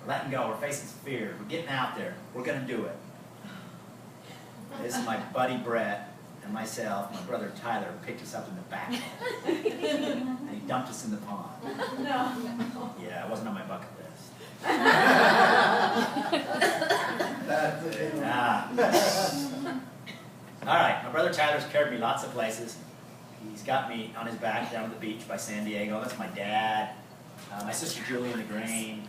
We're letting go. We're facing some fear. We're getting out there. We're going to do it. This is my buddy Brett and myself. My brother Tyler picked us up in the back. And he dumped us in the pond. No. Yeah, it wasn't on my bucket list. All right, my brother Tyler's carried me lots of places. He's got me on his back down at the beach by San Diego. That's my dad. My sister Julie in the grain.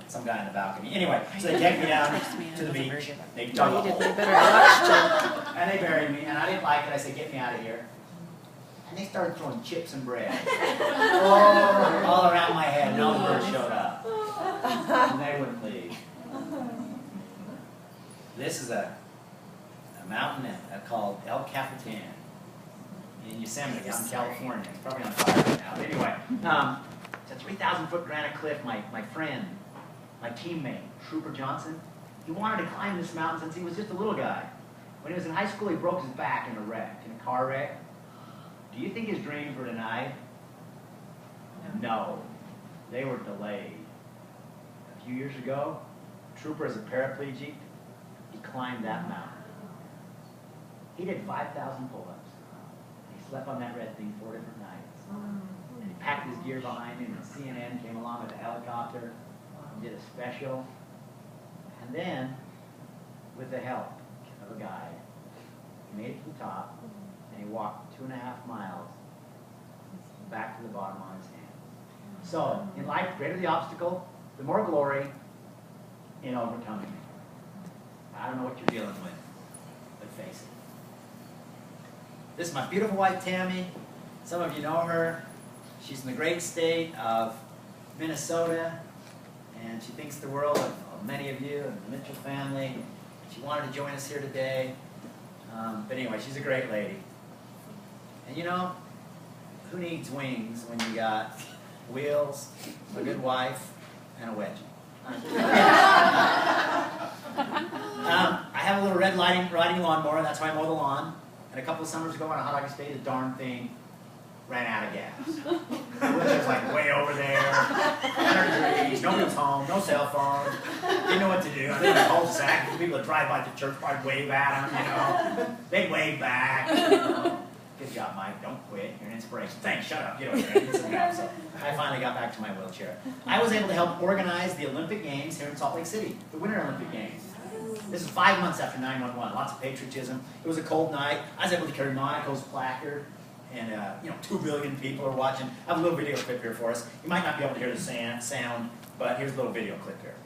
Some guy in the balcony. Anyway, so they take me down to the beach. They dug a hole. And they buried me, and I didn't like it. I said, get me out of here. And they started throwing chips and bread all around my head, and all the birds showed up. And they wouldn't leave. This is a mountain called El Capitan in Yosemite, out in California. It's probably on fire right now. But anyway, it's a 3,000-foot granite cliff. My friend, my teammate, Trooper Johnson, he wanted to climb this mountain since he was just a little guy. When he was in high school, he broke his back in a wreck, in a car wreck. Do you think his dreams were denied? No. They were delayed. A few years ago, Trooper, as a paraplegic, he climbed that mountain. He did 5,000 pull-ups. He slept on that red thing 4 different nights. And he packed his gear behind him, and CNN came along with a helicopter and did a special. And then, with the help of a guide, he made it to the top, and he walked 2.5 miles back to the bottom on his hands. So, in life, the greater the obstacle, the more glory in overcoming it. I don't know what you're dealing with, but face it. This is my beautiful wife, Tammy. Some of you know her. She's in the great state of Minnesota, and she thinks the world of many of you and the Mitchell family. She wanted to join us here today. But anyway, she's a great lady. And you know, who needs wings when you got wheels, a good wife, and a wedgie? I have a little red riding lawnmower. That's why I mow the lawn. And a couple of summers ago on a hot August day, the darn thing ran out of gas. The wheelchair's like way over there, 100 degrees, nobody's home, no cell phone, didn't know what to do. I live in a cul-de-sac. People that drive by the church probably wave at them, you know. They'd wave back. You know. Good job, Mike. Don't quit. You're an inspiration. Thanks. Shut up. Get over there. Get some help. So I finally got back to my wheelchair. I was able to help organize the Olympic Games here in Salt Lake City, the Winter Olympic Games. This is 5 months after 9/11. Lots of patriotism. It was a cold night. I was able to carry Monica's placard, and 2 billion people are watching. I have a little video clip here for us. You might not be able to hear the sound, but here's a little video clip here.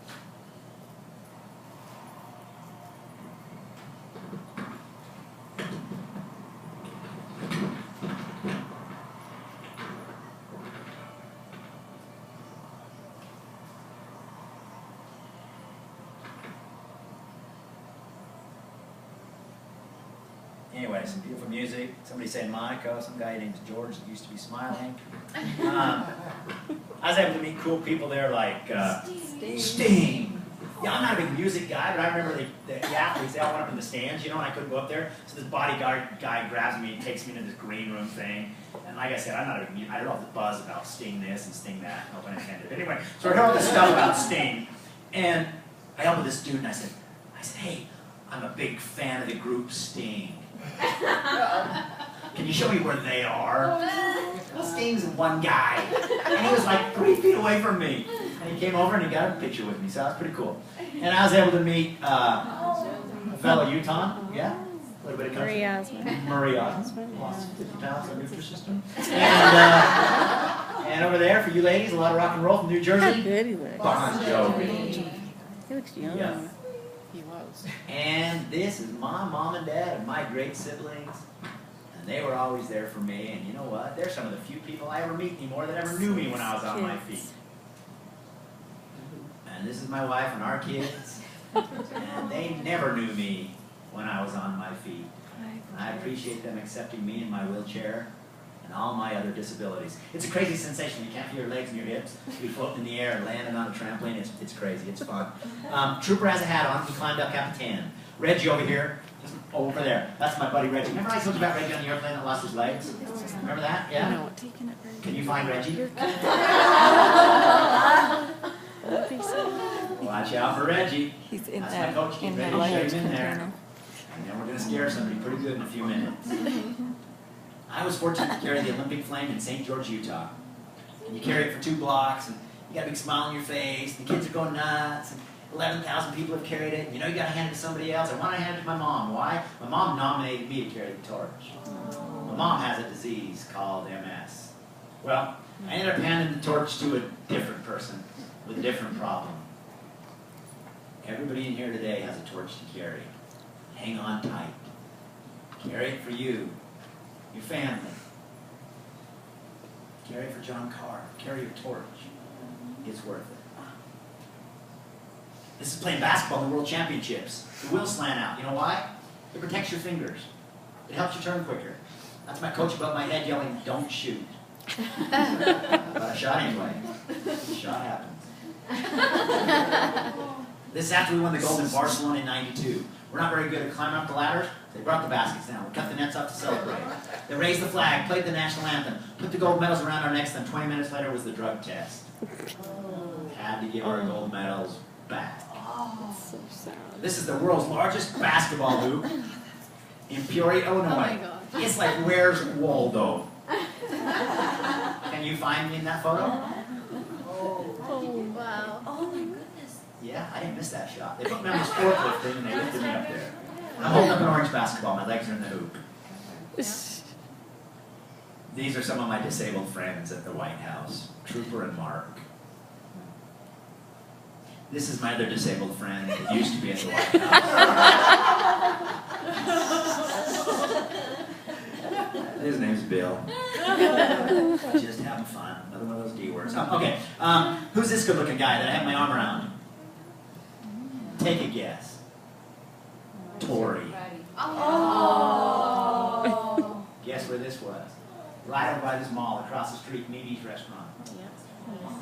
Anyway, some beautiful music. Somebody saying Monaco. Some guy named George that used to be smiling. I was able to meet cool people there like Sting. Yeah, I'm not a big music guy, but I remember the athletes, they all went up in the stands, and I couldn't go up there. So this bodyguard guy grabs me and takes me into this green room thing. And like I said, I'm not a big, I don't know the buzz about Sting this and Sting that. No pun intended. But anyway, so I heard all this stuff about Sting. And I helped with this dude, and I said, hey, I'm a big fan of the group Sting. Can you show me where they are? Well, Sting's one guy. And he was like 3 feet away from me. And he came over and he got a picture with me, so that was pretty cool. And I was able to meet a fellow Utah, yeah? A little bit of country. Marie Osmond. Lost 50 pounds on Nutrisystem. And over there, for you ladies, a lot of rock and roll from New Jersey. Good he looks. Bon Jovi. He looks young. Yeah. He was. And this is my mom and dad and my great siblings. And they were always there for me. And you know what? They're some of the few people I ever meet anymore that ever knew me when I was on my feet. And this is my wife and our kids. And they never knew me when I was on my feet. And I appreciate them accepting me in my wheelchair and all my other disabilities. It's a crazy sensation. You can't feel your legs and your hips. You floating in the air and landing on a trampoline. It's crazy. It's fun. Trooper has a hat on. He climbed up Capitan. Reggie over here. Over there. That's my buddy Reggie. Remember I told you about Reggie on the airplane that lost his legs? Remember that? Yeah? No, taking it. Can you find Reggie? You're good. Watch out for Reggie. He's in That's that, my coach. Get in ready that to shove luggage him in there. container. And then we're going to scare somebody pretty good in a few minutes. I was fortunate to carry the Olympic flame in St. George, Utah. And you carry it for 2 blocks, and you got a big smile on your face, the kids are going nuts, and 11,000 people have carried it. You know you got to hand it to somebody else. I want to hand it to my mom. Why? My mom nominated me to carry the torch. My mom has a disease called MS. Well, I ended up handing the torch to a different person with a different problem. Everybody in here today has a torch to carry. Hang on tight. Carry it for you, your family. Carry it for JonCar. Carry your torch. It's worth it. This is playing basketball in the World Championships. The wheels slant out. You know why? It protects your fingers. It helps you turn quicker. That's my coach above my head yelling, "Don't shoot." But I shot anyway. The shot happens. This is after we won the gold in Barcelona in '92. We're not very good at climbing up the ladders. They brought the baskets down. We cut the nets up to celebrate. They raised the flag, played the national anthem, put the gold medals around our necks, then 20 minutes later was the drug test. Had to give our gold medals back. That's so sad. This is the world's largest basketball hoop in Peoria, Illinois. Oh my God. It's like, where's Waldo? Can you find me in that photo? Wow. Oh my goodness. Yeah, I didn't miss that shot. They put me on this forklift and they lifted me up there. I'm holding up an orange basketball. My legs are in the hoop. These are some of my disabled friends at the White House, Trooper and Mark. This is my other disabled friend that used to be at the White House. His name's Bill. Just having fun. Another one of those D words. Okay, who's this good-looking guy that I have my arm around? Take a guess. Tori. Oh. Guess where this was? Right over by this mall across the street, Mimi's restaurant.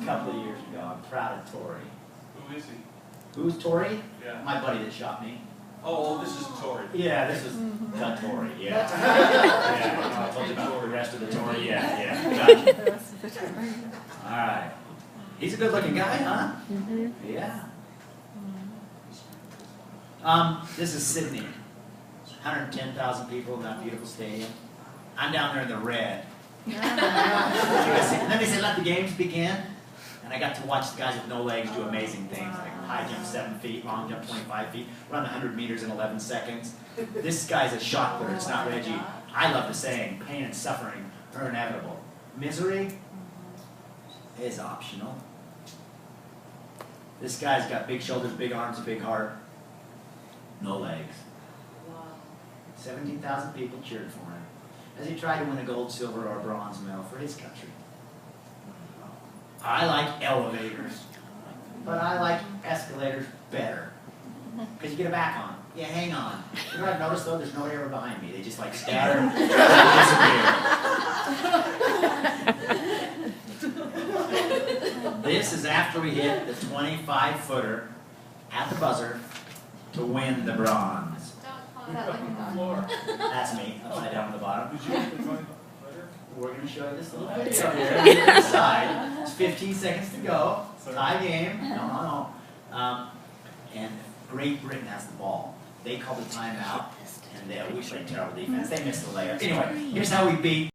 A couple of years ago. I'm proud of Tori. Who is he? Who's Tori? Yeah. My buddy that shot me. Oh, this is Tori. Yeah, this is the Tori. Yeah. Yeah, I told you about the rest of the Tori. Yeah. Gotcha. All right. He's a good-looking guy, huh? Yeah. This is Sydney. 110,000 people in that beautiful stadium. I'm down there in the red. And then they said, let the games begin. And I got to watch the guys with no legs do amazing things, like high jump 7 feet, long jump 25 feet, run 100 meters in 11 seconds. This guy's a shot putter, it's not Reggie. I love the saying, pain and suffering are inevitable. Misery is optional. This guy's got big shoulders, big arms, a big heart, no legs. 17,000 people cheered for him as he tried to win a gold, silver, or bronze medal for his country. I like elevators, but I like escalators better because you get a back on. Yeah, hang on. You know what I've noticed though? There's nobody ever behind me. They just like scatter and disappear. This is after we hit the 25-footer at the buzzer to win the bronze. That's me, upside down on the bottom. Did you get the 25-footer? We're going to show you this little video here. Inside. It's 15 seconds to go. Tie game. No. And Great Britain has the ball. They call the timeout, and we played terrible defense. They missed the layup. Anyway, here's how we beat